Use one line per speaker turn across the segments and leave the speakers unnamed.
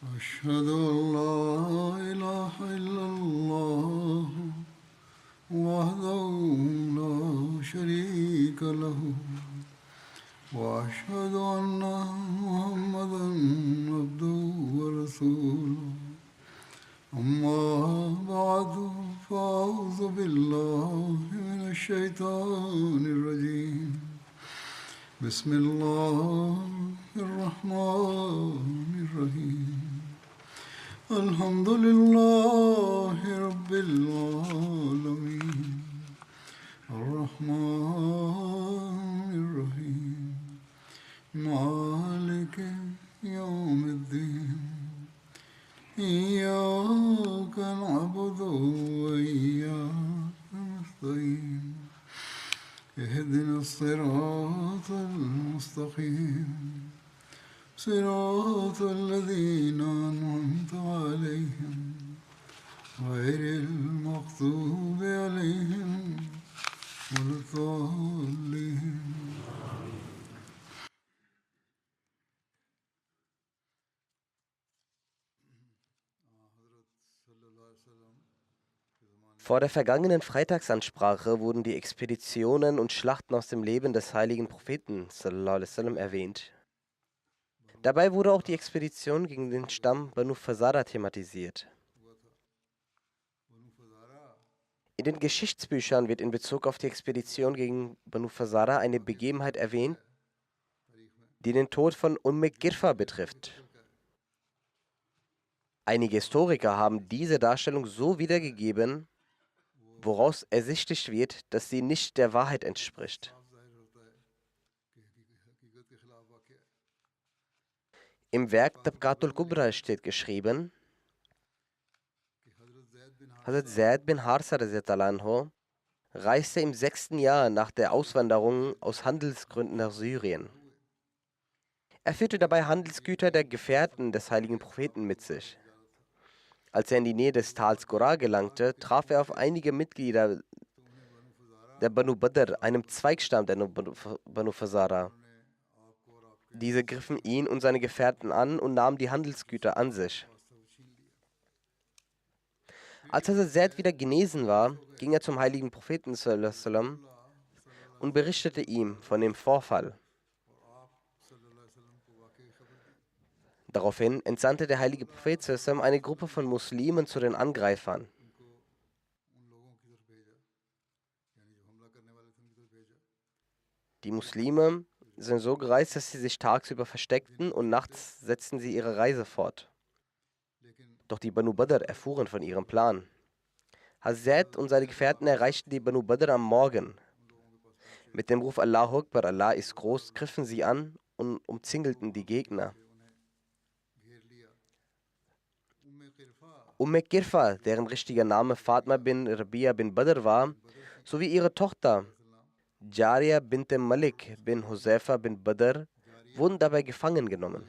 أشهد أن لا إله إلا الله وحده لا شريك له وأشهد أن محمدا عبده ورسوله أما بعد فأعوذ بالله من الشيطان الرجيم بسم الله الرحمن الرحيم الحمد لله رب العالمين الرحمن الرحيم مالك يوم الدين إياك نعبد وإياك نستعين اهدنا الصراط المستقيم صراط الذين أنعمت عليهم غير المغضوب عليهم ولا الضالين.
Vor der vergangenen Freitagsansprache wurden die Expeditionen und Schlachten aus dem Leben des heiligen Propheten sallallahu alaihi wasallam erwähnt. Dabei wurde auch die Expedition gegen den Stamm Banu Fazara thematisiert. In den Geschichtsbüchern wird in Bezug auf die Expedition gegen Banu Fazara eine Begebenheit erwähnt, die den Tod von Girfa betrifft. Einige Historiker haben diese Darstellung so wiedergegeben, woraus ersichtlich wird, dass sie nicht der Wahrheit entspricht. Im Werk Tabqatul Kubra steht geschrieben, Hazrat Zaid bin Harsa anhu reiste im 6. Jahr nach der Auswanderung aus Handelsgründen nach Syrien. Er führte dabei Handelsgüter der Gefährten des heiligen Propheten mit sich. Als er in die Nähe des Tals Qura gelangte, traf er auf einige Mitglieder der Banu Badr, einem Zweigstamm der Banu Fazara. Diese griffen ihn und seine Gefährten an und nahmen die Handelsgüter an sich. Als Hazrat Zaid wieder genesen war, ging er zum heiligen Propheten sallallahu alaihi wasallam und berichtete ihm von dem Vorfall. Daraufhin entsandte der heilige Prophet sallallahu alaihi wasallam eine Gruppe von Muslimen zu den Angreifern. Die Muslime sind so gereist, dass sie sich tagsüber versteckten und nachts setzten sie ihre Reise fort. Doch die Banu Badr erfuhren von ihrem Plan. Hazrat und seine Gefährten erreichten die Banu Badr am Morgen. Mit dem Ruf Allahu Akbar, Allah ist groß, griffen sie an und umzingelten die Gegner. Girfa, deren richtiger Name Fatma bin Rabia bin Badr war, sowie ihre Tochter Jariya bint Malik bin Huzaifa bin Badr wurden dabei gefangen genommen.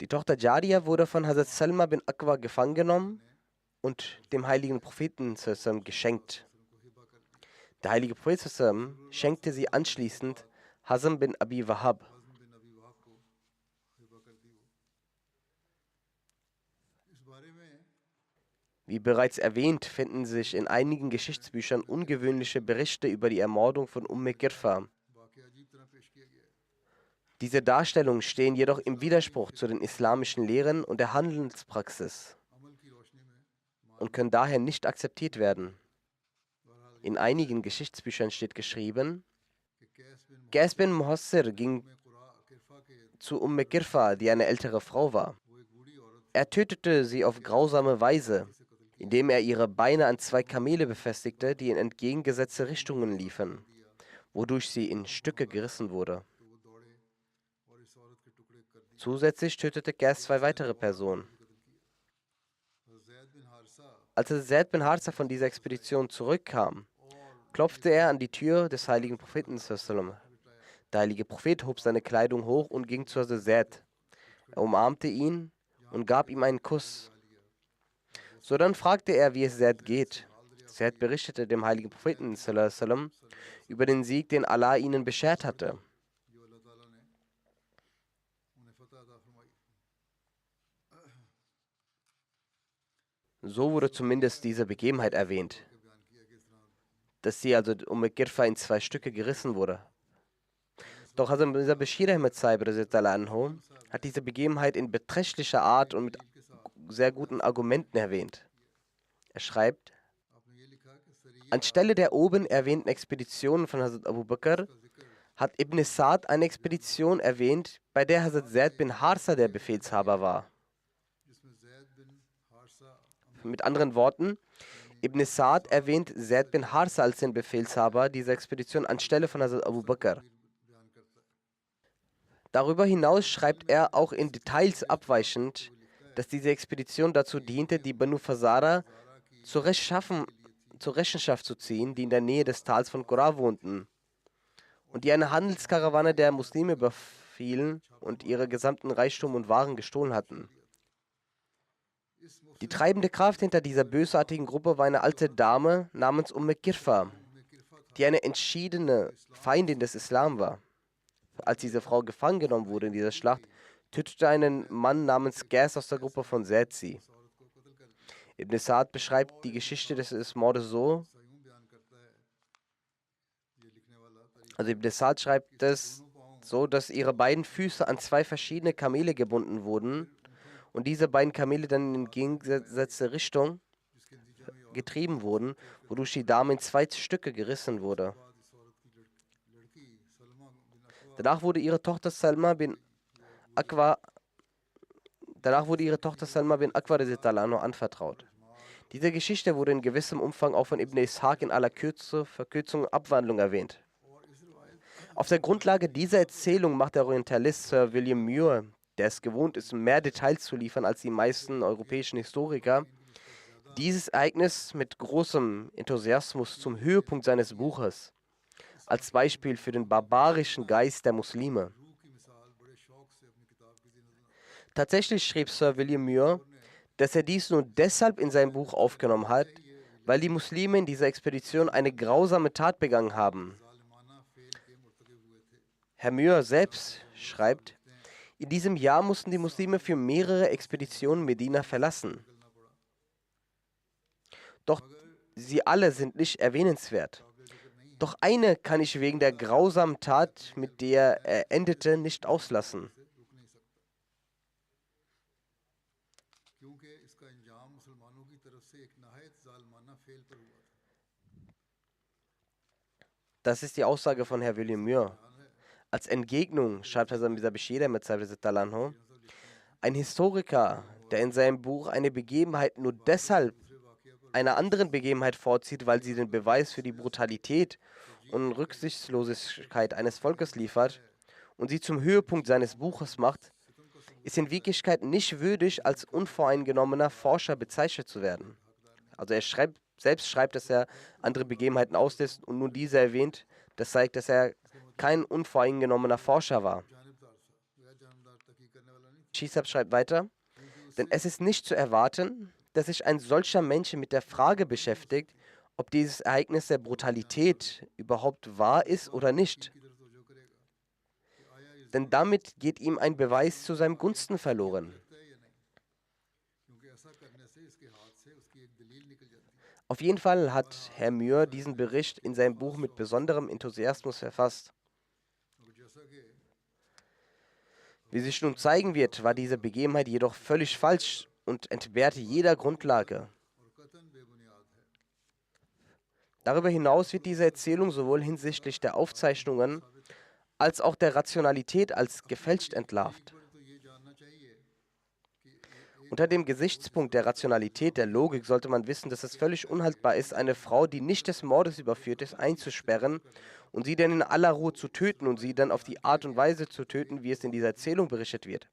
Die Tochter Jariya wurde von Hazrat Salma bin Aqwa gefangen genommen und dem heiligen Propheten geschenkt. Der heilige Prophet schenkte sie anschließend Hazm bin Abi Wahab. Wie bereits erwähnt, finden sich in einigen Geschichtsbüchern ungewöhnliche Berichte über die Ermordung von Girfa. Diese Darstellungen stehen jedoch im Widerspruch zu den islamischen Lehren und der Handelspraxis und können daher nicht akzeptiert werden. In einigen Geschichtsbüchern steht geschrieben, Qais bin Muhassir ging zu Girfa, die eine ältere Frau war. Er tötete sie auf grausame Weise, indem er ihre Beine an 2 Kamele befestigte, die in entgegengesetzte Richtungen liefen, wodurch sie in Stücke gerissen wurde. Zusätzlich tötete Qais 2 weitere Personen. Als Zaid bin Harsa von dieser Expedition zurückkam, klopfte er an die Tür des heiligen Propheten sallallahu alaihi wasallam. Der heilige Prophet hob seine Kleidung hoch und ging zu Zaid. Er umarmte ihn und gab ihm einen Kuss. Sodann fragte er, wie es Zaid geht. Zaid berichtete dem heiligen Propheten sallallahu alaihi wasallam über den Sieg, den Allah ihnen beschert hatte. So wurde zumindest diese Begebenheit erwähnt, dass sie also Girfa in zwei Stücke gerissen wurde. Doch Hazrat Mirza Bashir Ahmad Sahib radiallahu anhu hat diese Begebenheit in beträchtlicher Art und mit sehr guten Argumenten erwähnt. Er schreibt, anstelle der oben erwähnten Expeditionen von Hazrat Abu Bakr hat Ibn Sa'd eine Expedition erwähnt, bei der Hazrat Zaid bin Harsa der Befehlshaber war. Mit anderen Worten, Ibn Sa'd erwähnt Zaid bin Harsa als den Befehlshaber dieser Expedition anstelle von Hazrat Abu Bakr. Darüber hinaus schreibt er auch in Details abweichend, dass diese Expedition dazu diente, die Banu Fazara zur Rechenschaft zu ziehen, die in der Nähe des Tals von Qura wohnten und die eine Handelskarawane der Muslime überfielen und ihre gesamten Reichtum und Waren gestohlen hatten. Die treibende Kraft hinter dieser bösartigen Gruppe war eine alte Dame namens Girfa, die eine entschiedene Feindin des Islam war. Als diese Frau gefangen genommen wurde in dieser Schlacht, tötete einen Mann namens Gas aus der Gruppe von Zaid sie. Ibn Sa'd beschreibt die Geschichte des Mordes so, also Ibn Sa'd schreibt es so, dass ihre beiden Füße an zwei verschiedene Kamele gebunden wurden und diese beiden Kamele dann in entgegengesetzte Richtung getrieben wurden, wodurch die Dame in zwei Stücke gerissen wurde. Danach wurde ihre Tochter Salma bin Aqwa radiallahu anhu anvertraut. Diese Geschichte wurde in gewissem Umfang auch von Ibn Ishaq in aller Verkürzung und Abwandlung erwähnt. Auf der Grundlage dieser Erzählung macht der Orientalist Sir William Muir, der es gewohnt ist, mehr Details zu liefern als die meisten europäischen Historiker, dieses Ereignis mit großem Enthusiasmus zum Höhepunkt seines Buches, als Beispiel für den barbarischen Geist der Muslime. Tatsächlich schrieb Sir William Muir, dass er dies nur deshalb in sein Buch aufgenommen hat, weil die Muslime in dieser Expedition eine grausame Tat begangen haben. Herr Muir selbst schreibt, in diesem Jahr mussten die Muslime für mehrere Expeditionen Medina verlassen. Doch sie alle sind nicht erwähnenswert. Doch eine kann ich wegen der grausamen Tat, mit der er endete, nicht auslassen. Das ist die Aussage von Herr William Muir. Als Entgegnung schreibt Hazrat Mirza Bashir Ahmad Sahib, ein Historiker, der in seinem Buch eine Begebenheit nur deshalb einer anderen Begebenheit vorzieht, weil sie den Beweis für die Brutalität und Rücksichtslosigkeit eines Volkes liefert und sie zum Höhepunkt seines Buches macht, ist in Wirklichkeit nicht würdig, als unvoreingenommener Forscher bezeichnet zu werden. Also er selbst schreibt, dass er andere Begebenheiten auslässt und nur diese erwähnt. Das zeigt, dass er kein unvoreingenommener Forscher war. Shisab schreibt weiter, denn es ist nicht zu erwarten, dass sich ein solcher Mensch mit der Frage beschäftigt, ob dieses Ereignis der Brutalität überhaupt wahr ist oder nicht. Denn damit geht ihm ein Beweis zu seinem Gunsten verloren. Auf jeden Fall hat Herr Muir diesen Bericht in seinem Buch mit besonderem Enthusiasmus verfasst. Wie sich nun zeigen wird, war diese Begebenheit jedoch völlig falsch und entbehrte jeder Grundlage. Darüber hinaus wird diese Erzählung sowohl hinsichtlich der Aufzeichnungen als auch der Rationalität als gefälscht entlarvt. Unter dem Gesichtspunkt der Rationalität, der Logik, sollte man wissen, dass es völlig unhaltbar ist, eine Frau, die nicht des Mordes überführt ist, einzusperren und sie dann in aller Ruhe zu töten und sie dann auf die Art und Weise zu töten, wie es in dieser Erzählung berichtet wird.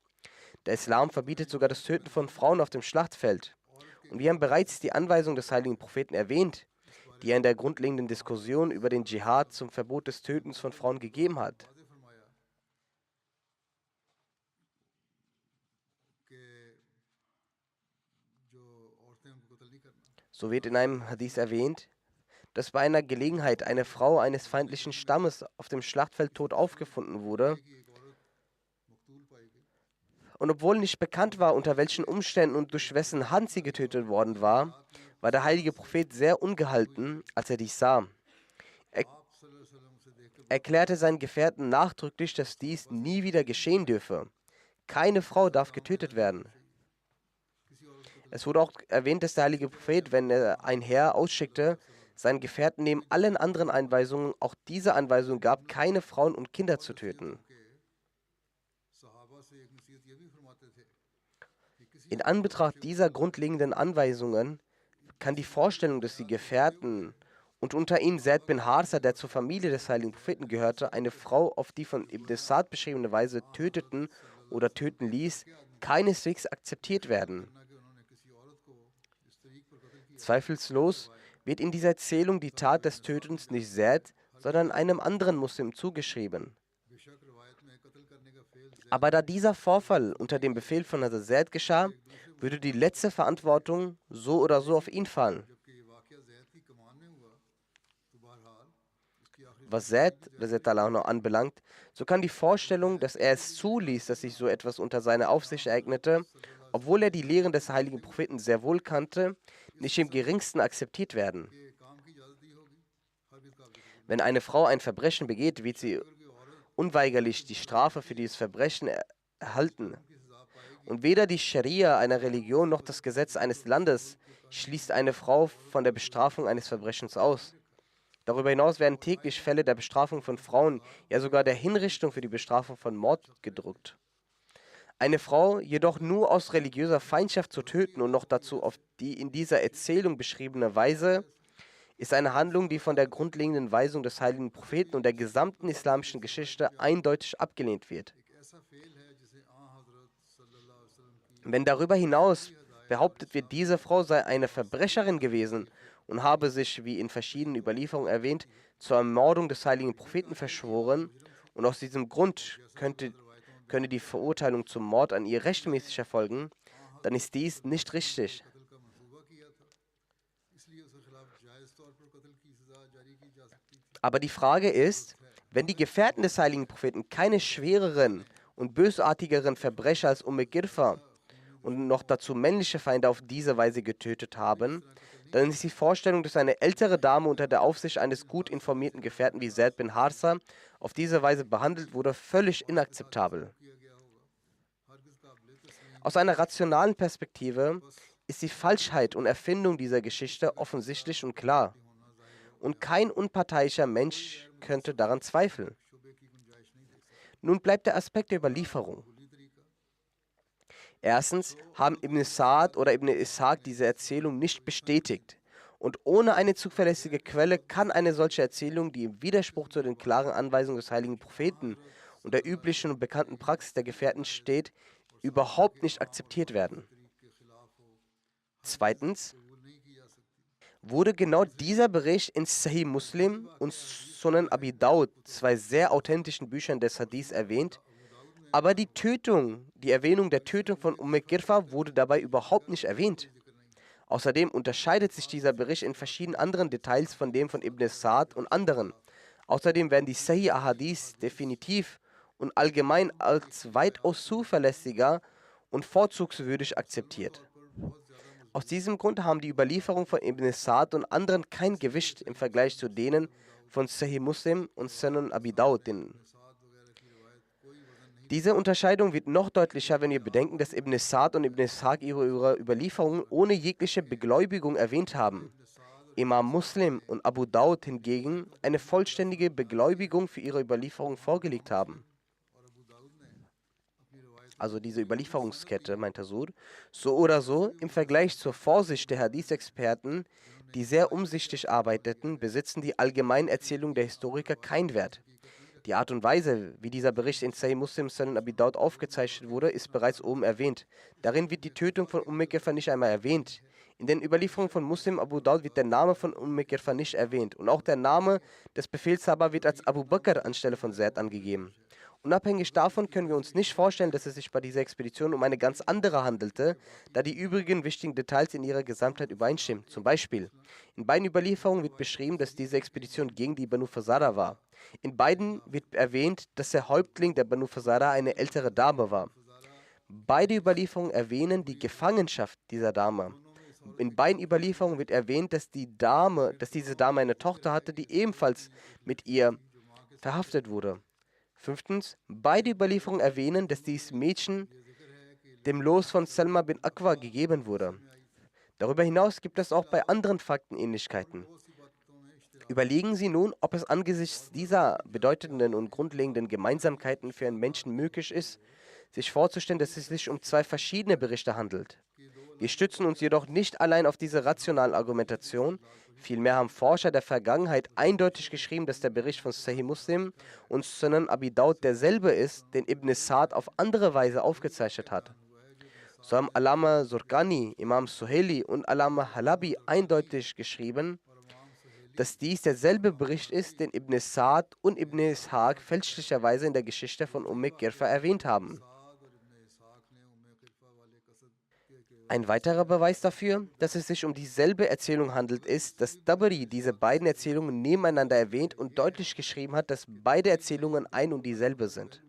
Der Islam verbietet sogar das Töten von Frauen auf dem Schlachtfeld. Und wir haben bereits die Anweisung des heiligen Propheten erwähnt, die er in der grundlegenden Diskussion über den Dschihad zum Verbot des Tötens von Frauen gegeben hat. So wird in einem Hadith erwähnt, dass bei einer Gelegenheit eine Frau eines feindlichen Stammes auf dem Schlachtfeld tot aufgefunden wurde Und obwohl nicht bekannt war, unter welchen Umständen und durch wessen Hand sie getötet worden war, war der heilige Prophet sehr ungehalten, als er dies sah. Er erklärte seinen Gefährten nachdrücklich, dass dies nie wieder geschehen dürfe. Keine Frau darf getötet werden. Es wurde auch erwähnt, dass der heilige Prophet, wenn er ein Heer ausschickte, seinen Gefährten neben allen anderen Anweisungen auch diese Anweisung gab, keine Frauen und Kinder zu töten. In Anbetracht dieser grundlegenden Anweisungen kann die Vorstellung, dass die Gefährten und unter ihnen Zaid bin Harsa, der zur Familie des heiligen Propheten gehörte, eine Frau auf die von Ibn Sa'd beschriebene Weise töteten oder töten ließ, keineswegs akzeptiert werden. Zweifellos wird in dieser Erzählung die Tat des Tötens nicht Zaid, sondern einem anderen Muslim zugeschrieben. Aber da dieser Vorfall unter dem Befehl von Hazrat Zaid geschah, würde die letzte Verantwortung so oder so auf ihn fallen. Was Zaid noch anbelangt, so kann die Vorstellung, dass er es zuließ, dass sich so etwas unter seiner Aufsicht ereignete, obwohl er die Lehren des heiligen Propheten sehr wohl kannte, nicht im geringsten akzeptiert werden. Wenn eine Frau ein Verbrechen begeht, wird sie unweigerlich die Strafe für dieses Verbrechen erhalten. Und weder die Scharia einer Religion noch das Gesetz eines Landes schließt eine Frau von der Bestrafung eines Verbrechens aus. Darüber hinaus werden täglich Fälle der Bestrafung von Frauen, ja sogar der Hinrichtung für die Bestrafung von Mord gedruckt. Eine Frau jedoch nur aus religiöser Feindschaft zu töten und noch dazu auf die in dieser Erzählung beschriebene Weise, ist eine Handlung, die von der grundlegenden Weisung des heiligen Propheten und der gesamten islamischen Geschichte eindeutig abgelehnt wird. Wenn darüber hinaus behauptet wird, diese Frau sei eine Verbrecherin gewesen und habe sich, wie in verschiedenen Überlieferungen erwähnt, zur Ermordung des heiligen Propheten verschworen und aus diesem Grund könne die Verurteilung zum Mord an ihr rechtmäßig erfolgen, dann ist dies nicht richtig. Aber die Frage ist, wenn die Gefährten des heiligen Propheten keine schwereren und bösartigeren Verbrecher als Girfa und noch dazu männliche Feinde auf diese Weise getötet haben, dann ist die Vorstellung, dass eine ältere Dame unter der Aufsicht eines gut informierten Gefährten wie Zaid bin Harsa auf diese Weise behandelt wurde, völlig inakzeptabel. Aus einer rationalen Perspektive ist die Falschheit und Erfindung dieser Geschichte offensichtlich und klar. Und kein unparteiischer Mensch könnte daran zweifeln. Nun bleibt der Aspekt der Überlieferung. Erstens haben Ibn Sa'd oder Ibn Ishaq diese Erzählung nicht bestätigt. Und ohne eine zuverlässige Quelle kann eine solche Erzählung, die im Widerspruch zu den klaren Anweisungen des heiligen Propheten und der üblichen und bekannten Praxis der Gefährten steht, überhaupt nicht akzeptiert werden. Zweitens wurde genau dieser Bericht in Sahih Muslim und Sunan Abi Dawud, zwei sehr authentischen Büchern des Hadiths, erwähnt, aber die Erwähnung der Tötung von Girfa wurde dabei überhaupt nicht erwähnt. Außerdem unterscheidet sich dieser Bericht in verschiedenen anderen Details von dem von Ibn Sa'd und anderen. Außerdem werden die Sahih Ahadith definitiv und allgemein als weitaus zuverlässiger und vorzugswürdig akzeptiert. Aus diesem Grund haben die Überlieferungen von Ibn Sa'd und anderen kein Gewicht im Vergleich zu denen von Sahih Muslim und Sunan Abi Dawud. Diese Unterscheidung wird noch deutlicher, wenn wir bedenken, dass Ibn Sa'd und Ibn Ishaq ihre Überlieferungen ohne jegliche Begläubigung erwähnt haben. Imam Muslim und Abu Dawud hingegen eine vollständige Begläubigung für ihre Überlieferung vorgelegt haben. Also diese Überlieferungskette, meint Tasur, so oder so, im Vergleich zur Vorsicht der Hadith-Experten, die sehr umsichtig arbeiteten, besitzen die allgemeinen Erzählungen der Historiker keinen Wert. Die Art und Weise, wie dieser Bericht in Sahih Muslim Sunan Abi Dawud aufgezeichnet wurde, ist bereits oben erwähnt. Darin wird die Tötung von Girfa nicht einmal erwähnt. In den Überlieferungen von Muslim Abu Dawud wird der Name von Girfa nicht erwähnt. Und auch der Name des Befehlshaber wird als Abu Bakr anstelle von Zaid angegeben. Unabhängig davon können wir uns nicht vorstellen, dass es sich bei dieser Expedition um eine ganz andere handelte, da die übrigen wichtigen Details in ihrer Gesamtheit übereinstimmen. Zum Beispiel, in beiden Überlieferungen wird beschrieben, dass diese Expedition gegen die Banu Fazara war. In beiden wird erwähnt, dass der Häuptling der Banu Fazara eine ältere Dame war. Beide Überlieferungen erwähnen die Gefangenschaft dieser Dame. In beiden Überlieferungen wird erwähnt, dass diese Dame eine Tochter hatte, die ebenfalls mit ihr verhaftet wurde. Fünftens, beide Überlieferungen erwähnen, dass dieses Mädchen dem Los von Salma bin Aqwa gegeben wurde. Darüber hinaus gibt es auch bei anderen Fakten Ähnlichkeiten. Überlegen Sie nun, ob es angesichts dieser bedeutenden und grundlegenden Gemeinsamkeiten für einen Menschen möglich ist, sich vorzustellen, dass es sich um zwei verschiedene Berichte handelt. Wir stützen uns jedoch nicht allein auf diese rationale Argumentation, vielmehr haben Forscher der Vergangenheit eindeutig geschrieben, dass der Bericht von Sahih Muslim und Sunan Abi Daud derselbe ist, den Ibn Sa'd auf andere Weise aufgezeichnet hat. So haben Allama Zurqani, Imam Suhaili und Allama Halabi eindeutig geschrieben, dass dies derselbe Bericht ist, den Ibn Sa'd und Ibn Ishaq fälschlicherweise in der Geschichte von Girfa erwähnt haben. Ein weiterer Beweis dafür, dass es sich um dieselbe Erzählung handelt, ist, dass Tabari diese beiden Erzählungen nebeneinander erwähnt und deutlich geschrieben hat, dass beide Erzählungen ein und dieselbe sind.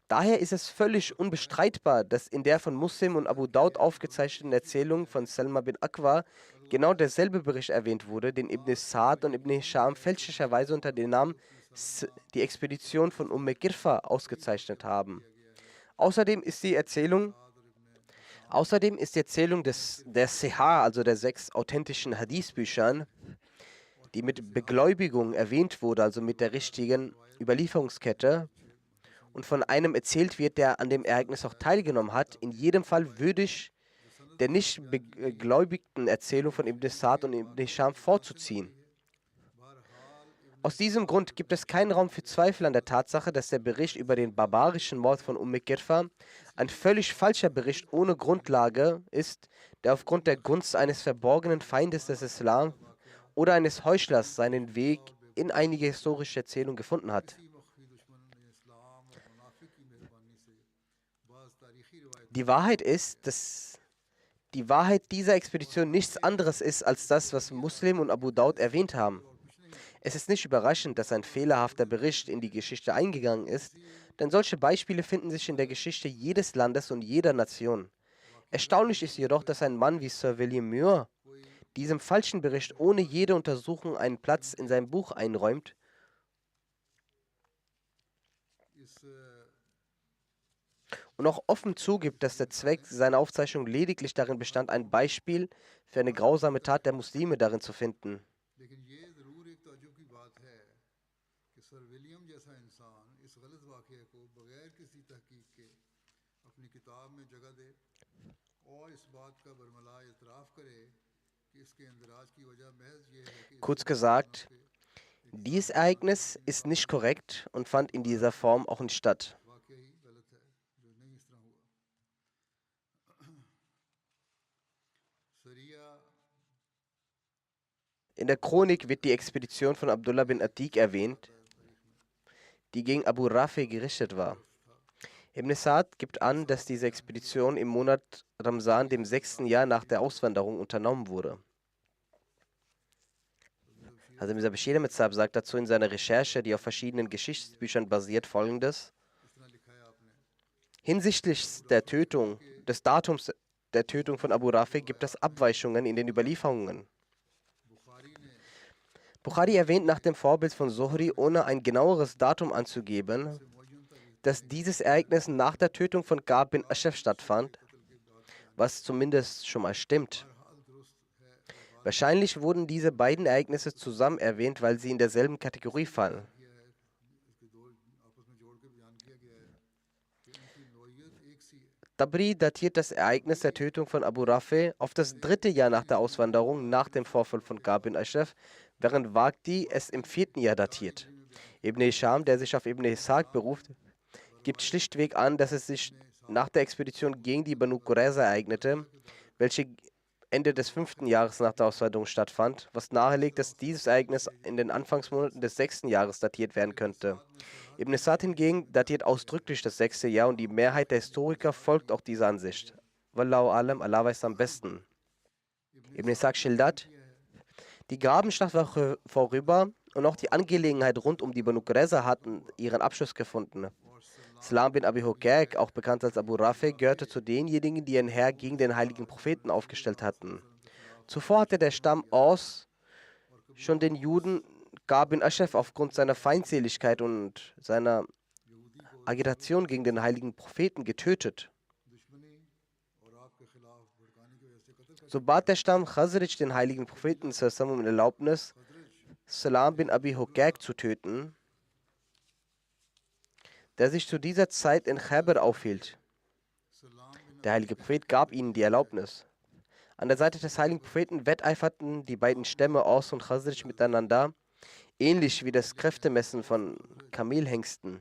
Daher ist es völlig unbestreitbar, dass in der von Muslim und Abu Daud aufgezeichneten Erzählung von Salma bin Aqwa genau derselbe Bericht erwähnt wurde, den Ibn Sa'd und Ibn Hisham fälschlicherweise unter dem Namen die Expedition von Girfa ausgezeichnet haben. Außerdem ist die Erzählung der Sihah, also der 6 authentischen Hadith-Büchern, die mit Beglaubigung erwähnt wurde, also mit der richtigen Überlieferungskette, und von einem erzählt wird, der an dem Ereignis auch teilgenommen hat, in jedem Fall würdig der nicht begläubigten Erzählung von Ibn Sa'd und Ibn Hisham vorzuziehen. Aus diesem Grund gibt es keinen Raum für Zweifel an der Tatsache, dass der Bericht über den barbarischen Mord von Girfa ein völlig falscher Bericht ohne Grundlage ist, der aufgrund der Gunst eines verborgenen Feindes des Islam oder eines Heuchlers seinen Weg in einige historische Erzählungen gefunden hat. Die Wahrheit ist, dass die Wahrheit dieser Expedition nichts anderes ist als das, was Muslim und Abu Daud erwähnt haben. Es ist nicht überraschend, dass ein fehlerhafter Bericht in die Geschichte eingegangen ist, denn solche Beispiele finden sich in der Geschichte jedes Landes und jeder Nation. Erstaunlich ist jedoch, dass ein Mann wie Sir William Muir diesem falschen Bericht ohne jede Untersuchung einen Platz in seinem Buch einräumt und auch offen zugibt, dass der Zweck seiner Aufzeichnung lediglich darin bestand, ein Beispiel für eine grausame Tat der Muslime darin zu finden. Kurz gesagt, dieses Ereignis ist nicht korrekt und fand in dieser Form auch nicht statt. In der Chronik wird die Expedition von Abdullah bin Atiq erwähnt, die gegen Abu Rafi gerichtet war. Ibn Sa'd gibt an, dass diese Expedition im Monat Ramzan, dem 6. Jahr nach der Auswanderung, unternommen wurde. Also Mirza Bashir Ahmed Sahib sagt dazu in seiner Recherche, die auf verschiedenen Geschichtsbüchern basiert, Folgendes: Hinsichtlich des Datums der Tötung von Abu Rafi gibt es Abweichungen in den Überlieferungen. Bukhari erwähnt nach dem Vorbild von Zuhri, ohne ein genaueres Datum anzugeben, dass dieses Ereignis nach der Tötung von Ka'b bin Ashraf stattfand, was zumindest schon mal stimmt. Wahrscheinlich wurden diese beiden Ereignisse zusammen erwähnt, weil sie in derselben Kategorie fallen. Tabri datiert das Ereignis der Tötung von Abu Rafi auf das 3. Jahr nach der Auswanderung nach dem Vorfall von Ka'b bin Ashraf, während Waqti es im 4. Jahr datiert. Ibn Hisham, der sich auf Ibn Ishaq beruft, gibt schlichtweg an, dass es sich nach der Expedition gegen die Banu Qurayza ereignete, welche Ende des 5. Jahres nach der Auswanderung stattfand, was nahelegt, dass dieses Ereignis in den Anfangsmonaten des 6. Jahres datiert werden könnte. Ibn Sa'd hingegen datiert ausdrücklich das 6. Jahr und die Mehrheit der Historiker folgt auch dieser Ansicht. Wallahu alam, Allah weiß am besten. Ibn Ishaq schildert: Die Grabenschlacht war vorüber und auch die Angelegenheit rund um die Banu Qurayza hatten ihren Abschluss gefunden. Salam bin Abi Hukayk, auch bekannt als Abu Rafi, gehörte zu denjenigen, die ein Heer gegen den heiligen Propheten aufgestellt hatten. Zuvor hatte der Stamm Aus schon den Juden Ka'b bin Ashraf aufgrund seiner Feindseligkeit und seiner Agitation gegen den heiligen Propheten getötet. So bat der Stamm Khazraj den heiligen Propheten sallallahu um Erlaubnis, Salam bin Abi Hukayk zu töten, der sich zu dieser Zeit in Khaybar aufhielt. Der heilige Prophet gab ihnen die Erlaubnis. An der Seite des heiligen Propheten wetteiferten die beiden Stämme Aus und Khazraj miteinander, ähnlich wie das Kräftemessen von Kamelhengsten.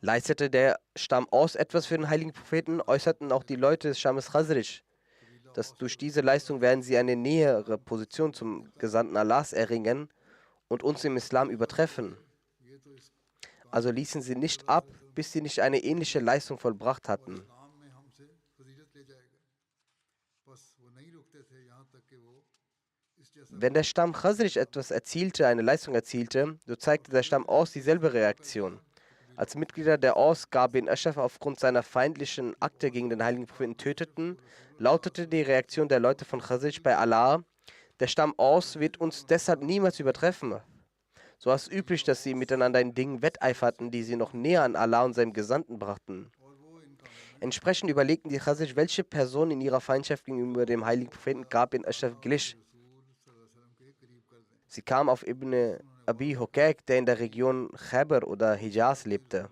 Leistete der Stamm Aus etwas für den heiligen Propheten, äußerten auch die Leute des Stammes Khazraj, dass durch diese Leistung werden sie eine nähere Position zum Gesandten Allahs erringen und uns im Islam übertreffen. Also ließen sie nicht ab, bis sie nicht eine ähnliche Leistung vollbracht hatten. Wenn der Stamm Khazraj etwas erzielte, eine Leistung erzielte, so zeigte der Stamm Aus dieselbe Reaktion. Als Mitglieder der Aus Ka'b bin Ashraf aufgrund seiner feindlichen Akte gegen den heiligen Propheten töteten, lautete die Reaktion der Leute von Khazraj bei Allah: Der Stamm Aus wird uns deshalb niemals übertreffen. So war es üblich, dass sie miteinander in Dingen wetteiferten, die sie noch näher an Allah und seinem Gesandten brachten. Entsprechend überlegten die Khazraj, welche Person in ihrer Feindschaft gegenüber dem heiligen Propheten Ka'b bin Ashraf glich. Sie kamen auf Ibn Abi Hukayk, der in der Region Khaybar oder Hijaz lebte.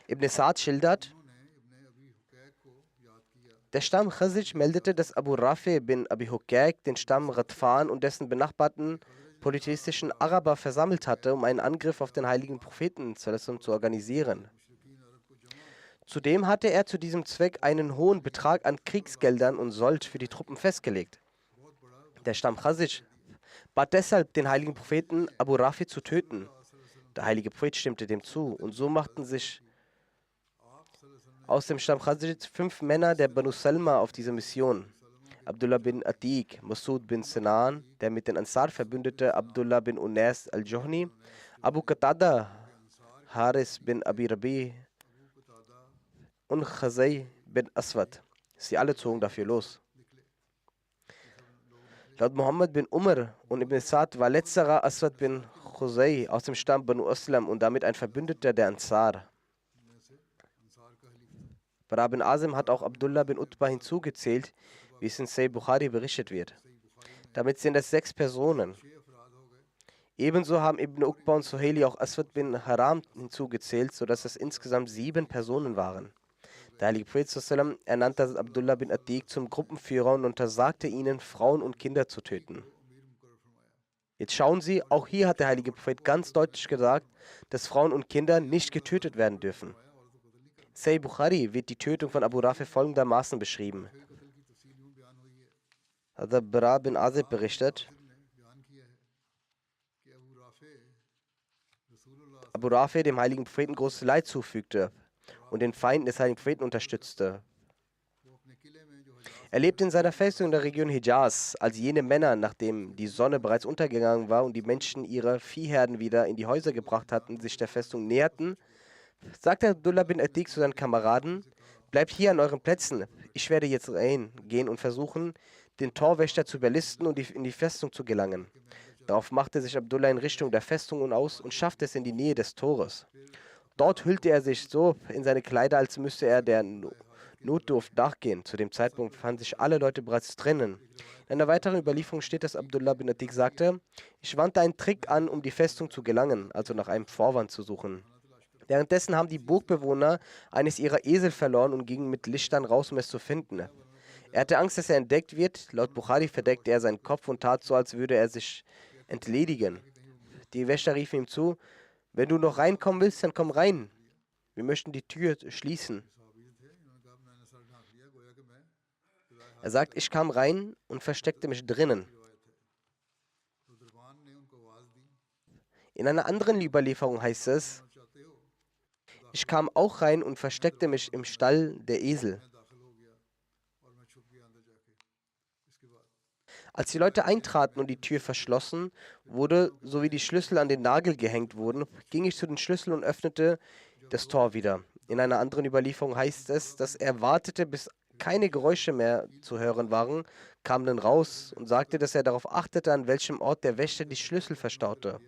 Ibn Sa'd schildert, der Stamm Khazraj meldete, dass Abu Rafi bin Abi Hukayk den Stamm Ghatfan und dessen benachbarten polytheistischen Araber versammelt hatte, um einen Angriff auf den heiligen Propheten zu organisieren. Zudem hatte er zu diesem Zweck einen hohen Betrag an Kriegsgeldern und Sold für die Truppen festgelegt. Der Stamm Khazraj bat deshalb den heiligen Propheten, Abu Rafi zu töten. Der heilige Prophet stimmte dem zu und so machten sich aus dem Stamm Khazraj 5 Männer der Banu Salma auf diese Mission. Abdullah bin Atiq, Masud bin Sinan, der mit den Ansar verbündete Abdullah bin Unais al-Juhni, Abu Qatada, Haris bin Abi Rabi und Khazay bin Aswad. Sie alle zogen dafür los. Laut Muhammad bin Umar und Ibn Sa'd war letzterer Aswad bin Khuzay aus dem Stamm Banu Aslam und damit ein Verbündeter der Ansar. Bara bin Azim hat auch Abdullah bin Utbah hinzugezählt, wie es in Sahih Bukhari berichtet wird. Damit sind es 6 Personen. Ebenso haben Ibn Uqba und Suhaili auch Aswad bin Haram hinzugezählt, sodass es insgesamt 7 Personen waren. Der heilige Prophet sallam ernannte Abdullah bin Atiq zum Gruppenführer und untersagte ihnen, Frauen und Kinder zu töten. Jetzt schauen Sie, auch hier hat der heilige Prophet ganz deutlich gesagt, dass Frauen und Kinder nicht getötet werden dürfen. Sahih Bukhari wird die Tötung von Abu Rafi folgendermaßen beschrieben. Bara bin Azib berichtet, Abu Rafi dem heiligen Propheten großes Leid zufügte und den Feinden des heiligen Propheten unterstützte. Er lebte in seiner Festung in der Region Hijaz, als jene Männer, nachdem die Sonne bereits untergegangen war und die Menschen ihre Viehherden wieder in die Häuser gebracht hatten, sich der Festung näherten, sagte Abdullah bin Atiq zu seinen Kameraden: Bleibt hier an euren Plätzen, ich werde jetzt reingehen und versuchen, den Torwächter zu überlisten und in die Festung zu gelangen. Darauf machte sich Abdullah in Richtung der Festung aus und schaffte es in die Nähe des Tores. Dort hüllte er sich so in seine Kleider, als müsste er der Notdurft nachgehen. Zu dem Zeitpunkt befanden sich alle Leute bereits drinnen. In einer weiteren Überlieferung steht, dass Abdullah bin Atiq sagte: Ich wandte einen Trick an, um die Festung zu gelangen, also nach einem Vorwand zu suchen. Währenddessen haben die Burgbewohner eines ihrer Esel verloren und gingen mit Lichtern raus, um es zu finden. Er hatte Angst, dass er entdeckt wird. Laut Bukhari verdeckte er seinen Kopf und tat so, als würde er sich entledigen. Die Wächter riefen ihm zu: Wenn du noch reinkommen willst, dann komm rein. Wir möchten die Tür schließen. Er sagt: Ich kam rein und versteckte mich drinnen. In einer anderen Überlieferung heißt es: Ich kam auch rein und versteckte mich im Stall der Esel. Als die Leute eintraten und die Tür verschlossen wurde, sowie die Schlüssel an den Nagel gehängt wurden, ging ich zu den Schlüsseln und öffnete das Tor wieder. In einer anderen Überlieferung heißt es, dass er wartete, bis keine Geräusche mehr zu hören waren, kam dann raus und sagte, dass er darauf achtete, an welchem Ort der Wächter die Schlüssel verstaute.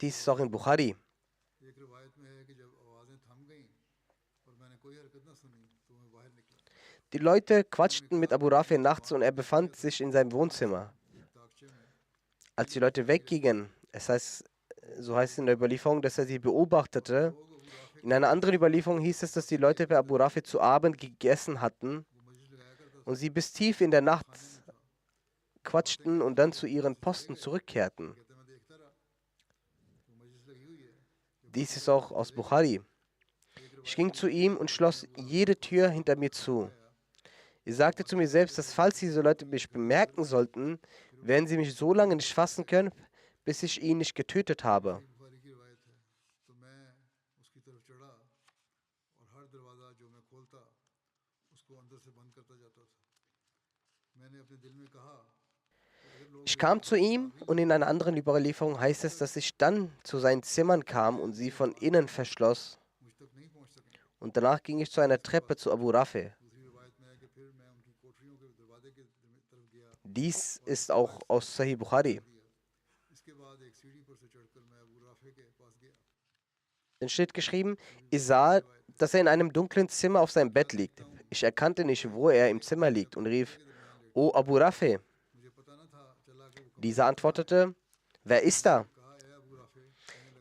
Dies ist auch in Bukhari.
एक रिवायत में है कि जब आवाज़ें थम गईं और मैंने कोई हरकत ना सुनी तो मैं बाहर निकला।
Die Leute quatschten mit Abu Rafi nachts und er befand sich in seinem Wohnzimmer.
ताकचे में
Als die Leute weggingen, so heißt es in der Überlieferung, dass er sie beobachtete. In einer anderen Überlieferung hieß es, dass die Leute bei Abu Rafi zu Abend gegessen hatten und sie bis tief in der Nacht quatschten und dann zu ihren Posten zurückkehrten.
कहते मैं देखता रहा तो मजलिस लगी हुई है।
Dies ist auch aus Bukhari. Ich ging zu ihm und schloss jede Tür hinter mir zu. Ich sagte zu mir selbst, dass falls diese Leute mich bemerken sollten, werden sie mich so lange nicht fassen können, bis ich ihn nicht getötet habe.
Bukhari की रिवायत है तो मैं उसकी तरफ चढ़ा और हर दरवाज़ा जो मैं खोलता उसको अंदर से बंद करता जाता था। मैंने अपने दिल में कहा
Ich kam zu ihm und in einer anderen Überlieferung heißt es, dass ich dann zu seinen Zimmern kam und sie von innen verschloss.
मुझ तक नहीं पहुंच सके।
Und danach ging ich zu einer Treppe zu Abu Rafi.
दूसरी रिवायत में है कि फिर मैं उनकी कोठरियों के दरवाजे की तरफ गया।
Dies ist auch aus Sahih Bukhari.
इसके बाद एक सीढ़ी पर से चढ़कर मैं अबू राफे के पास गया।
Dann steht geschrieben, ich sah, dass er in einem dunklen Zimmer auf seinem Bett liegt. Ich erkannte nicht, wo er im Zimmer liegt und rief, O Abu Rafi.
मुझे पता न था चला कि वो
Dieser antwortete, wer ist da?
कहा है Abu Rafe.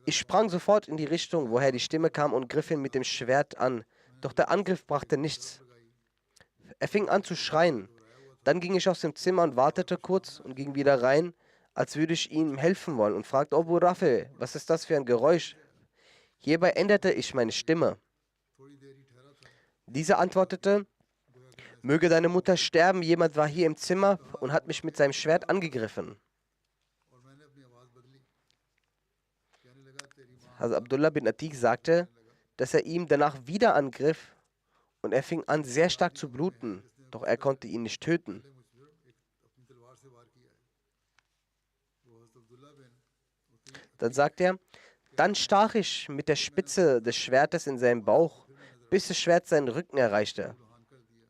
Ich sprang sofort in die Richtung, woher die Stimme kam und griff ihn mit dem Schwert an. Doch der Angriff brachte nichts. Er fing an zu schreien. Dann ging ich aus dem Zimmer und wartete kurz und ging wieder rein, als würde ich ihm helfen wollen und fragte, Abu Rafi, was ist das für ein Geräusch? Hierbei änderte ich meine Stimme.
थोड़ी देर ही ठहरा था
Dieser antwortete, möge deine Mutter sterben, jemand war hier im Zimmer und hat mich mit seinem Schwert angegriffen.
और मैंने अपनी आवाज़ बदली। कहने लगा तेरी माँ
Also Abdullah bin Atiq sagte, dass er ihm danach wieder angriff und er fing an sehr stark zu bluten, doch er konnte ihn nicht töten.
ने मुझ पर एक अपनी तलवार से वार किया है। वो हज़रत अब्दुल्ला बिन
Dann sagt er, dann stach ich mit der Spitze des Schwertes in seinen Bauch, bis das Schwert seinen Rücken erreichte.
लुहान कर दिया।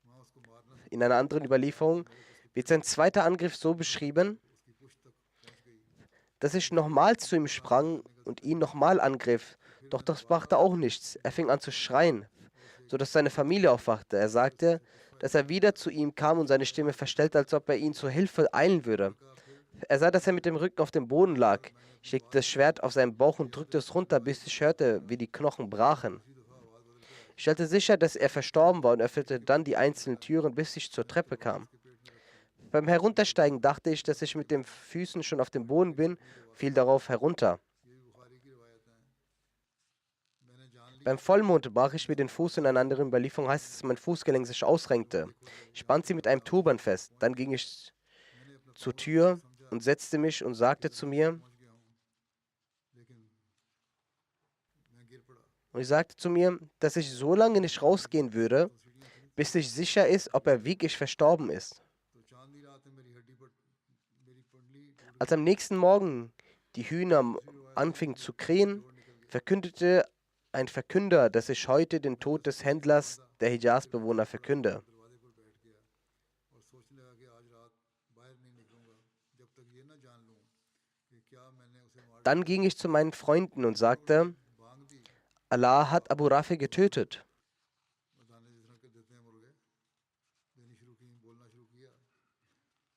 वहाँ उसको मारना था।
In einer anderen Überlieferung wird sein zweiter Angriff so beschrieben,
उसकी पुश्त तक पहुँच गई।
dass ich nochmals zu ihm sprang und ihn nochmal angriff. Doch das brachte auch nichts. Er fing an zu schreien, sodass seine Familie aufwachte. Er sagte, dass er wieder zu ihm kam und seine Stimme verstellte, als ob er ihn zur Hilfe eilen würde. Er sah, dass er mit dem Rücken auf dem Boden lag. Ich legte das Schwert auf seinen Bauch und drückte es runter, bis ich hörte, wie die Knochen brachen. Ich stellte sicher, dass er verstorben war und öffnete dann die einzelnen Türen, bis ich zur Treppe kam. Beim Heruntersteigen dachte ich, dass ich mit den Füßen schon auf dem Boden bin, fiel darauf herunter.
ये भी बुखारी की रिवायत है। मैंने जान ली
Beim Vollmond brach ich mir den Fuß. In einer anderen Überlieferung heißt es, dass mein Fußgelenk sich ausrenkte. Ich band sie mit einem Turban fest. Dann ging ich zur Tür und setzte mich und sagte zu mir,
पहुँच गया हूँ लेकिन मैं गिर पड़ा।
und ich sagte zu mir, dass ich so lange nicht rausgehen würde, bis ich sicher ist, ob er wirklich verstorben ist.
तो चांद की रात में मेरी हड्डी पर मेरी पंडली टूट
Als am nächsten Morgen die Hühner anfingen zu krähen, verkündete ein Verkünder, dass ich heute den Tod des Händlers der Hijaz-Bewohner verkünde.
दरवाजे पर बैठ गया और सोचने लगा कि आज रात बाहर नहीं निकलूंगा जब तक ये ना जान लूं कि क्या मैंने उसे मार
Dann ging ich zu meinen Freunden und sagte,
भांग दी।
Allah hat Abu Rafi getötet.
और दाने जिस तरह के देते हैं मुर्गे देनी शुरू की बोलना शुरू किया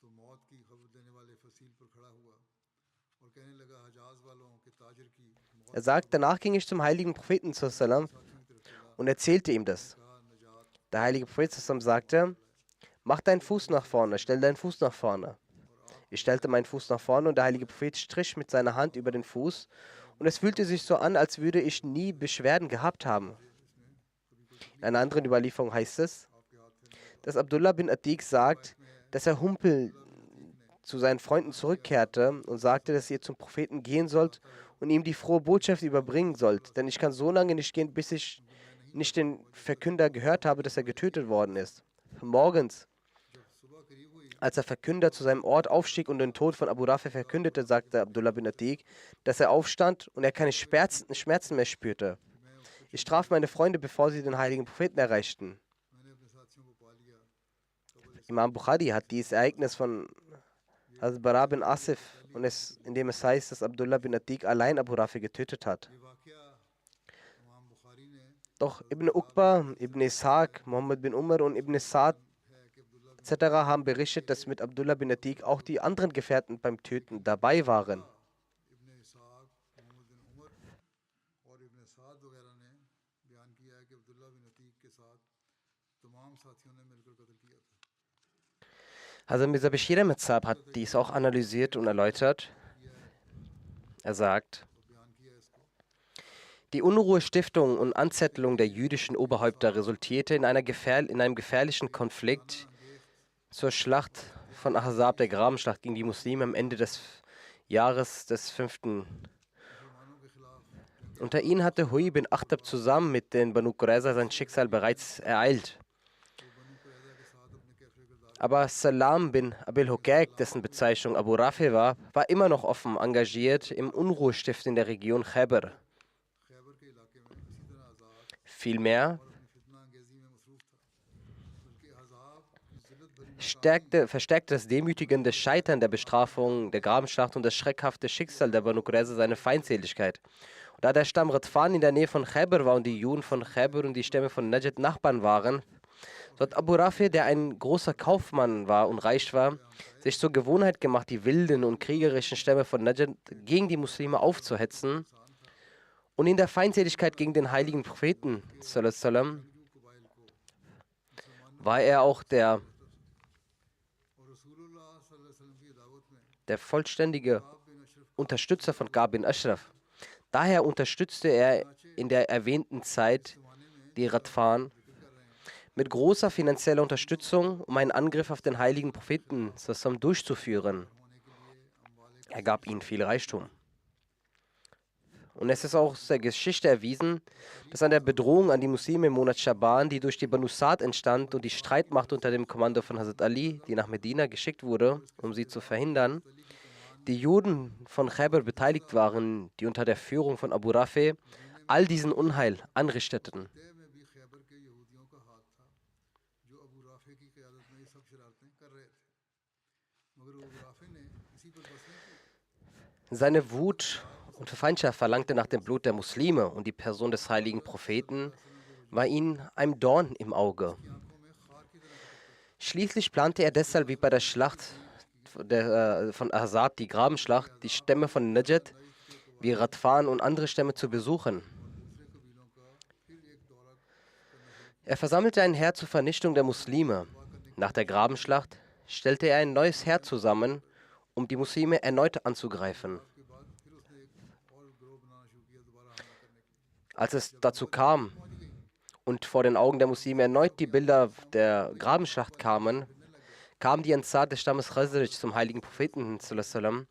तो मौत की खबर देने वाले फसील पर खड़ा हुआ और कहने लगा हजाज वालों के ताजिर की मौत
Er sagt, danach ging ich zum heiligen Propheten sallam,
साथियों की तरफ चला
und erzählte ihm das.
कहा नजात
Der heilige Prophet sallam sagte, mach deinen Fuß nach vorne, stell deinen Fuß nach vorne. Ich stellte meinen Fuß nach vorne und der heilige Prophet strich mit seiner Hand über den Fuß und es fühlte sich so an, als würde ich nie Beschwerden gehabt haben. In einer anderen Überlieferung heißt es, dass Abdullah bin Atiq sagt, dass er Humpel zu seinen Freunden zurückkehrte und sagte, dass ihr zum Propheten gehen sollt und ihm die frohe Botschaft überbringen sollt. Denn ich kann so lange nicht gehen, bis ich nicht den Verkünder gehört habe, dass er getötet worden ist. Morgens Als der Verkünder zu seinem Ort aufstieg und den Tod von Abu Rafi verkündete, sagte Abdullah bin Atiq, dass er aufstand und er keine Schmerzen mehr spürte. Ich traf meine Freunde, bevor sie den heiligen Propheten erreichten. Imam Bukhari hat dieses Ereignis von Hazrat Bara bin Asif, in dem es heißt, dass Abdullah bin Atiq allein Abu Rafi getötet hat. Doch Ibn Uqba, Ibn Ishaq, Muhammad bin Umar und Ibn Sa'd etc. haben berichtet, dass mit Abdullah bin Atiq auch die anderen Gefährten beim Töten dabei waren. Also Mirza Bashir Ahmad Sahib hat dies auch analysiert und erläutert. Er sagt, die Unruhestiftung und Anzettelung der jüdischen Oberhäupter resultierte in einem gefährlichen Konflikt zur Schlacht von Ahzab, der Grabenschlacht gegen die Muslime am Ende des Jahres des 5. Unter ihnen hatte Hui bin Akhtab zusammen mit den Banu Qurayza sein Schicksal bereits ereilt. Aber Salam bin Abil Hukayk, dessen Bezeichnung Abu Rafi war immer noch offen engagiert im Unruhestift in der Region Khyber. Vielmehr verstärkte das demütigende Scheitern der Bestrafung der Grabenschlacht und das schreckhafte Schicksal der Banu Qurayza seine Feindseligkeit. Und da der Stamm Radfan in der Nähe von Khyber war und die Juden von Khyber und die Stämme von Najd Nachbarn waren, so hat Abu Rafi, der ein großer Kaufmann war und reich war, sich zur Gewohnheit gemacht, die wilden und kriegerischen Stämme von Najd gegen die Muslime aufzuhetzen. Und in der Feindseligkeit gegen den heiligen Propheten sallam, war er auch der vollständige Unterstützer von Ka'b bin Ashraf. Daher unterstützte er in der erwähnten Zeit die Radfan mit großer finanzieller Unterstützung, um einen Angriff auf den heiligen Propheten sallam durchzuführen. Er gab ihnen viel Reichtum. Und es ist auch aus der Geschichte erwiesen, dass an der Bedrohung an die Muslime im Monat Schaban, die durch die Banu Sa'd entstand und die Streitmacht unter dem Kommando von Hazrat Ali, die nach Medina geschickt wurde, um sie zu verhindern, die Juden von Khyber beteiligt waren, die unter der Führung von Abu Rafi all diesen Unheil anrichteten. Seine Wut und Feindschaft verlangte nach dem Blut der Muslime und die Person des heiligen Propheten war ihm ein Dorn im Auge. Schließlich plante er deshalb, wie bei der Schlacht von Ahzab, die Grabenschlacht, die Stämme von Najd, wie Radfan und andere Stämme zu besuchen. Er versammelte ein Heer zur Vernichtung der Muslime. Nach der Grabenschlacht stellte er ein neues Heer zusammen, um die Muslime erneut anzugreifen. Als es dazu kam und vor den Augen der Muslime erneut die Bilder der Grabenschlacht kamen die Ansar des Stammes Khazraj zum heiligen Propheten sallam,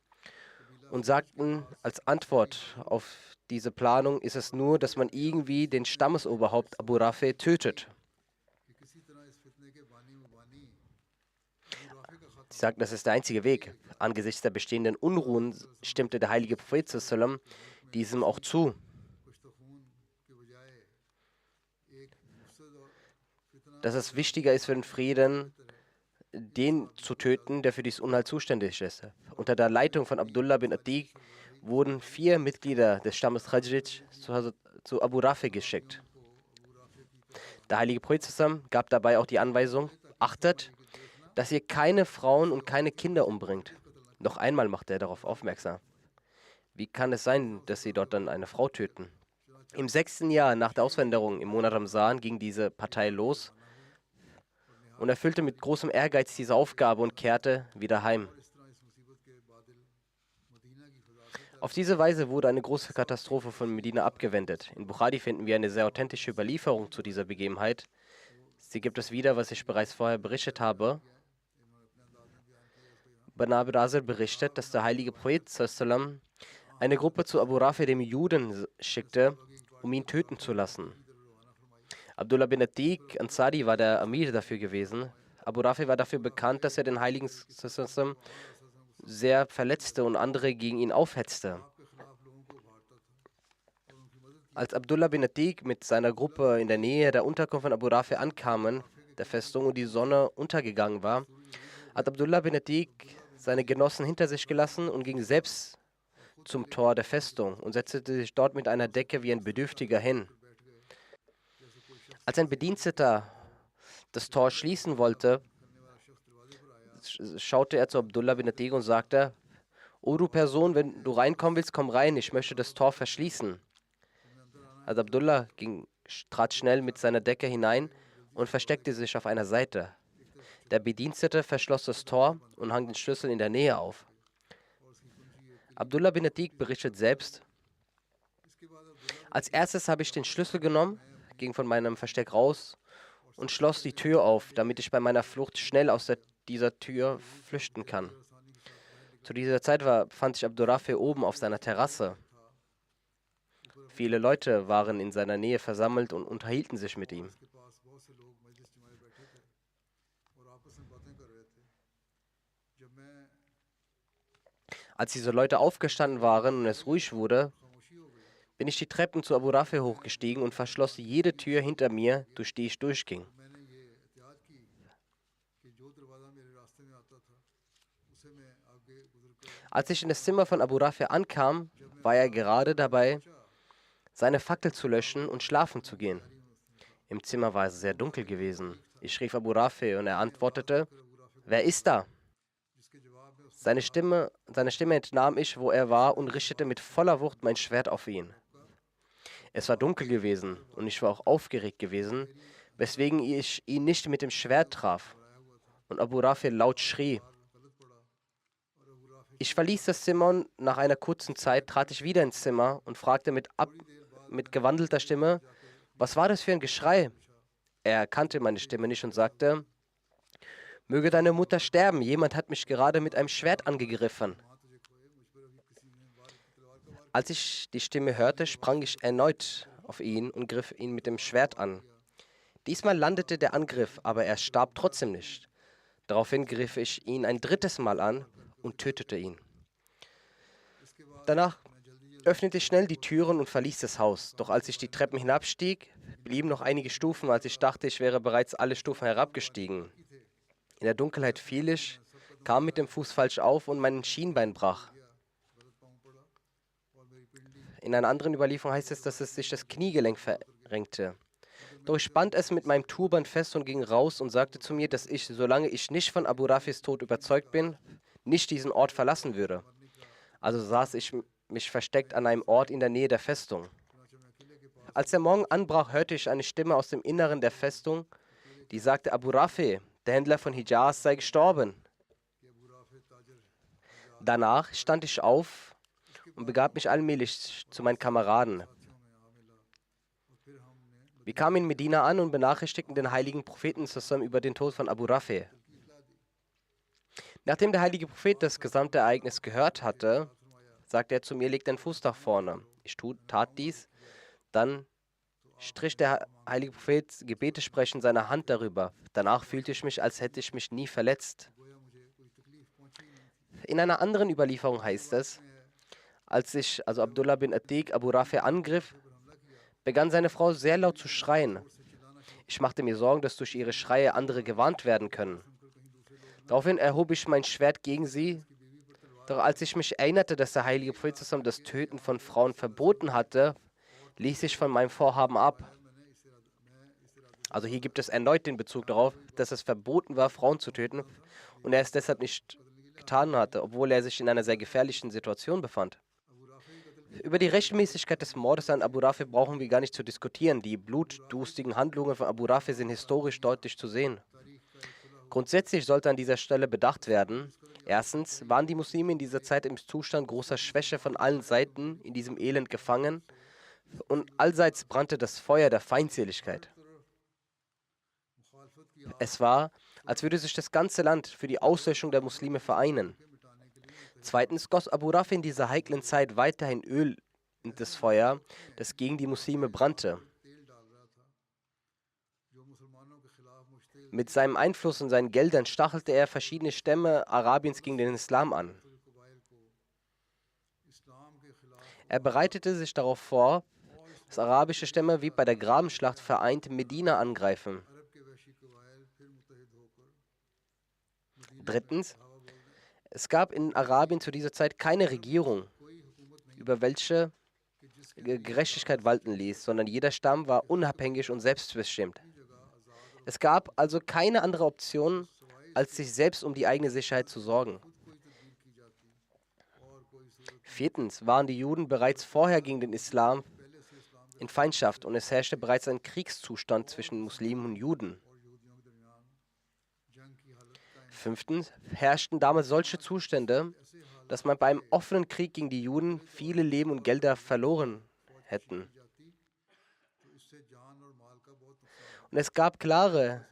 und sagten, als Antwort auf diese Planung ist es nur, dass man irgendwie den Stammesoberhaupt Abu Rafi tötet. Sie sagten, das ist der einzige Weg. Angesichts der bestehenden Unruhen stimmte der heilige Prophet sallam diesem auch zu. Dass es wichtiger ist für den Frieden, den zu töten, der für dieses Unheil zuständig ist. Unter der Leitung von Abdullah bin Atiq wurden 4 Mitglieder des Stammes Khazraj zu Abu Rafi geschickt. Der heilige Prophet gab dabei auch die Anweisung, achtet, dass ihr keine Frauen und keine Kinder umbringt. Noch einmal machte er darauf aufmerksam. Wie kann es sein, dass sie dort dann eine Frau töten? Im 6. Jahr nach der Auswanderung im Monat Ramzan ging diese Partei los und erfüllte mit großem Ehrgeiz diese Aufgabe und kehrte wieder heim. Auf diese Weise wurde eine große Katastrophe von Medina abgewendet. In Bukhari finden wir eine sehr authentische Überlieferung zu dieser Begebenheit. Sie gibt es wieder, was ich bereits vorher berichtet habe. Banabir Azir berichtet, dass der heilige Prophet sallam eine Gruppe zu Abu Rafi, dem Juden, schickte, um ihn töten zu lassen. Abdullah bin Atiq Ansari war der Amir dafür gewesen. Abu Rafi war dafür bekannt, dass er den Heiligen Sallallahu sehr verletzte und andere gegen ihn aufhetzte. Als Abdullah bin Atiq mit seiner Gruppe in der Nähe der Unterkunft von Abu Rafi ankamen, der Festung, und die Sonne untergegangen war, hat Abdullah bin Atiq seine Genossen hinter sich gelassen und ging selbst zum Tor der Festung und setzte sich dort mit einer Decke wie ein Bedürftiger hin. Als ein Bediensteter das Tor schließen wollte, schaute er zu Abdullah bin Atiq und sagte: O du Person, wenn du reinkommen willst, komm rein, ich möchte das Tor verschließen. Also Abdullah trat schnell mit seiner Decke hinein und versteckte sich auf einer Seite. Der Bedienstete verschloss das Tor und hang den Schlüssel in der Nähe auf. Abdullah bin Atiq berichtet selbst: Als erstes habe ich den Schlüssel genommen, ging von meinem Versteck raus und schloss die Tür auf, damit ich bei meiner Flucht schnell aus dieser Tür flüchten kann. Zu dieser Zeit befand sich Abdul Rafi oben auf seiner Terrasse. Viele Leute waren in seiner Nähe versammelt und unterhielten sich mit ihm. Als diese Leute aufgestanden waren und es ruhig wurde, bin ich die Treppen zu Abu Rafi hochgestiegen und verschloss jede Tür hinter mir, durch die ich durchging. Als ich in das Zimmer von Abu Rafi ankam, war er gerade dabei, seine Fackel zu löschen und schlafen zu gehen. Im Zimmer war es sehr dunkel gewesen. Ich rief Abu Rafi und er antwortete: Wer ist da? Seine Stimme entnahm ich, wo er war, und richtete mit voller Wucht mein Schwert auf ihn. Es war dunkel gewesen und ich war auch aufgeregt gewesen, weswegen ich ihn nicht mit dem Schwert traf und Abu Rafi laut schrie. Ich verließ das Zimmer und nach einer kurzen Zeit trat ich wieder ins Zimmer und fragte mit gewandelter Stimme: Was war das für ein Geschrei? Er erkannte meine Stimme nicht und sagte: Möge deine Mutter sterben, jemand hat mich gerade mit einem Schwert angegriffen. Als ich die Stimme hörte, sprang ich erneut auf ihn und griff ihn mit dem Schwert an. Diesmal landete der Angriff, aber er starb trotzdem nicht. Daraufhin griff ich ihn ein drittes Mal an und tötete ihn. Danach öffnete ich schnell die Türen und verließ das Haus. Doch als ich die Treppen hinabstieg, blieben noch einige Stufen, als ich dachte, ich wäre bereits alle Stufen herabgestiegen. In der Dunkelheit fiel ich, kam mit dem Fuß falsch auf und mein Schienbein brach. In einer anderen Überlieferung heißt es, dass es sich das Kniegelenk verrenkte. Doch ich band es mit meinem Turban fest und ging raus und sagte zu mir, dass ich, solange ich nicht von Abu Rafis Tod überzeugt bin, nicht diesen Ort verlassen würde. Also saß ich mich versteckt an einem Ort in der Nähe der Festung. Als der Morgen anbrach, hörte ich eine Stimme aus dem Inneren der Festung, die sagte: Abu Rafi, der Händler von Hijaz, sei gestorben. Danach stand ich auf und begab mich allmählich zu meinen Kameraden. Wir kamen in Medina an und benachrichtigten den heiligen Propheten zusammen über den Tod von Abu Rafi. Nachdem der heilige Prophet das gesamte Ereignis gehört hatte, sagte er zu mir: Leg deinen Fuß nach vorne. Ich tat dies. Dann strich der heilige Prophet Gebete sprechend seine Hand darüber. Danach fühlte ich mich, als hätte ich mich nie verletzt. In einer anderen Überlieferung heißt es, als Abdullah bin Atiq Abu Rafi angriff, begann seine Frau sehr laut zu schreien. Ich machte mir Sorgen, dass durch ihre Schreie andere gewarnt werden können. Daraufhin erhob ich mein Schwert gegen sie. Doch als ich mich erinnerte, dass der heilige Prophet das Töten von Frauen verboten hatte, ließ ich von meinem Vorhaben ab. Also hier gibt es erneut den Bezug darauf, dass es verboten war, Frauen zu töten und er es deshalb nicht getan hatte, obwohl er sich in einer sehr gefährlichen Situation befand. Über die Rechtmäßigkeit des Mordes an Abu Rafi brauchen wir gar nicht zu diskutieren. Die blutdurstigen Handlungen von Abu Rafi sind historisch deutlich zu sehen. Grundsätzlich sollte an dieser Stelle bedacht werden: Erstens waren die Muslime in dieser Zeit im Zustand großer Schwäche von allen Seiten in diesem Elend gefangen und allseits brannte das Feuer der Feindseligkeit. Es war, als würde sich das ganze Land für die Auslöschung der Muslime vereinen. Zweitens goss Abu Rafi in dieser heiklen Zeit weiterhin Öl in das Feuer, das gegen die Muslime brannte. Mit seinem Einfluss und seinen Geldern stachelte er verschiedene Stämme Arabiens gegen den Islam an. Er bereitete sich darauf vor, dass arabische Stämme wie bei der Grabenschlacht vereint Medina angreifen. Drittens, es gab in Arabien zu dieser Zeit keine Regierung, über welche Gerechtigkeit walten ließ, sondern jeder Stamm war unabhängig und selbstbestimmt. Es gab also keine andere Option, als sich selbst um die eigene Sicherheit zu sorgen. Viertens waren die Juden bereits vorher gegen den Islam in Feindschaft und es herrschte bereits ein Kriegszustand zwischen Muslimen und Juden. Fünftens herrschten damals solche Zustände, dass man bei einem offenen Krieg gegen die Juden viele Leben und Gelder verloren hätten. Und es gab klare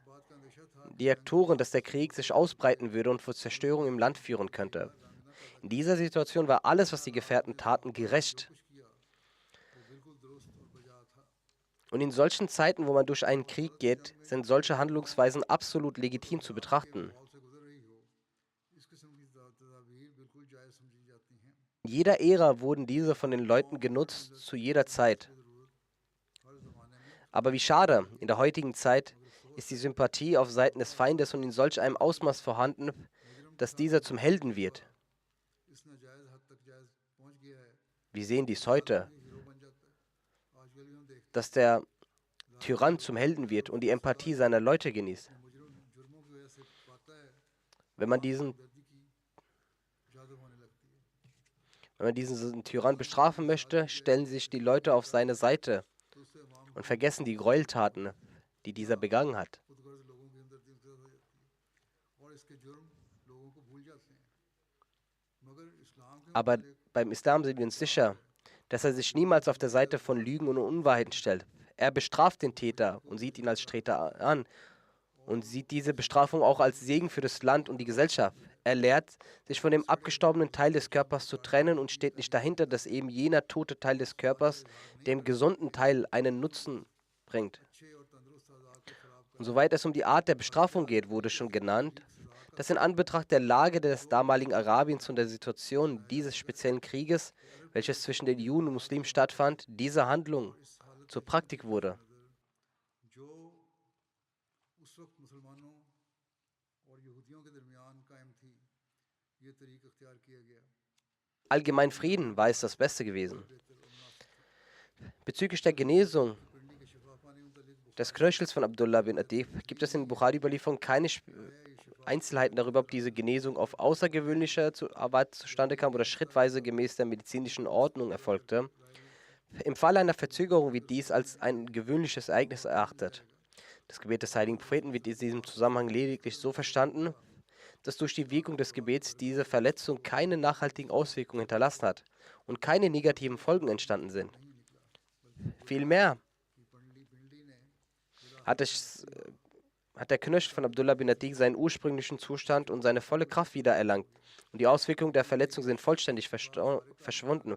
Diaktoren, dass der Krieg sich ausbreiten würde und zur Zerstörung im Land führen könnte. In dieser Situation war alles, was die Gefährten taten, gerecht. Und in solchen Zeiten, wo man durch einen Krieg geht, sind solche Handlungsweisen absolut legitim zu betrachten. In jeder Ära wurden diese von den Leuten genutzt, zu jeder Zeit. Aber wie schade, in der heutigen Zeit ist die Sympathie auf Seiten des Feindes und in solch einem Ausmaß vorhanden, dass dieser zum Helden wird. Wir sehen dies heute, dass der Tyrann zum Helden wird und die Empathie seiner Leute genießt. Wenn man diesen Tyrann bestrafen möchte, stellen sich die Leute auf seine Seite und vergessen die Gräueltaten, die dieser begangen hat. Aber beim Islam sind wir uns sicher, dass er sich niemals auf der Seite von Lügen und Unwahrheiten stellt. Er bestraft den Täter und sieht ihn als Täter an und sieht diese Bestrafung auch als Segen für das Land und die Gesellschaft. Er lehrt, sich von dem abgestorbenen Teil des Körpers zu trennen und steht nicht dahinter, dass eben jener tote Teil des Körpers dem gesunden Teil einen Nutzen bringt. Und soweit es um die Art der Bestrafung geht, wurde schon genannt, dass in Anbetracht der Lage des damaligen Arabiens und der Situation dieses speziellen Krieges, welches zwischen den Juden und Muslimen stattfand, diese Handlung zur Praktik wurde. Allgemein Frieden war es das Beste gewesen. Bezüglich der Genesung des Knöchels von Abdullah bin Atif gibt es in Bukhari-Überlieferung keine Einzelheiten darüber, ob diese Genesung auf außergewöhnlicher Art zustande kam oder schrittweise gemäß der medizinischen Ordnung erfolgte. Im Fall einer Verzögerung wird dies als ein gewöhnliches Ereignis erachtet. Das Gebet des heiligen Propheten wird in diesem Zusammenhang lediglich so verstanden, dass durch die Wirkung des Gebets diese Verletzung keine nachhaltigen Auswirkungen hinterlassen hat und keine negativen Folgen entstanden sind. Vielmehr hat der Knöchel von Abdullah bin Atik seinen ursprünglichen Zustand und seine volle Kraft wiedererlangt und die Auswirkungen der Verletzung sind vollständig verschwunden.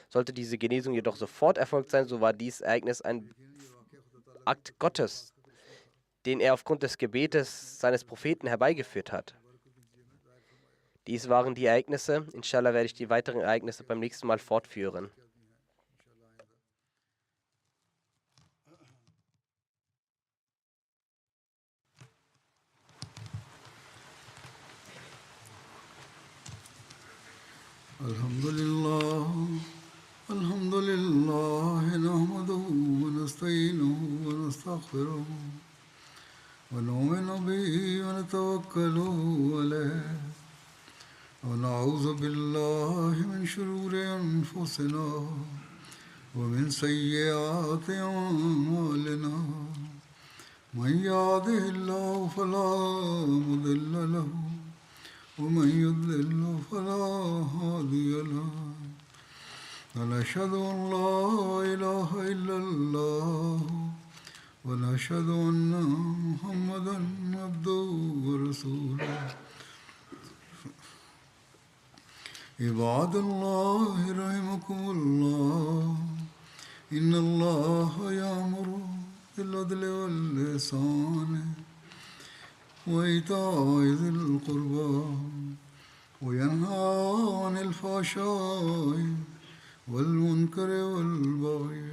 Sollte diese Genesung jedoch sofort erfolgt sein, so war dieses Ereignis ein Akt Gottes, den er aufgrund des Gebetes seines Propheten herbeigeführt hat. Dies waren die Ereignisse. Inshallah werde ich die weiteren Ereignisse beim nächsten Mal fortführen.
Alhamdulillah, nahmaduhu wa nasta'inuhu wa nastaghfiruh wa nu'minu bihi wa natawakkalu alayh wa na'udhu billahi min shururi anfusina wa min sayyiati a'malina man yahdihillahu fala mudilla lahu ومن يضلل فلا هادي له ونشهد أن لا إله إلا الله ونشهد أن محمدا عبده ورسوله عباد الله رحمكم الله إن الله يأمر بالعدل والإحسان وإيتاء ذي القربى وينهى عن الفحشاء والمنكر والبغي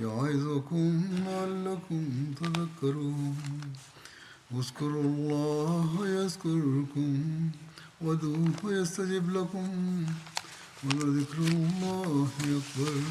يعظكم لعلكم تذكرون اذكروا الله يذكركم وادعوه يستجب لكم ولذكر الله أكبر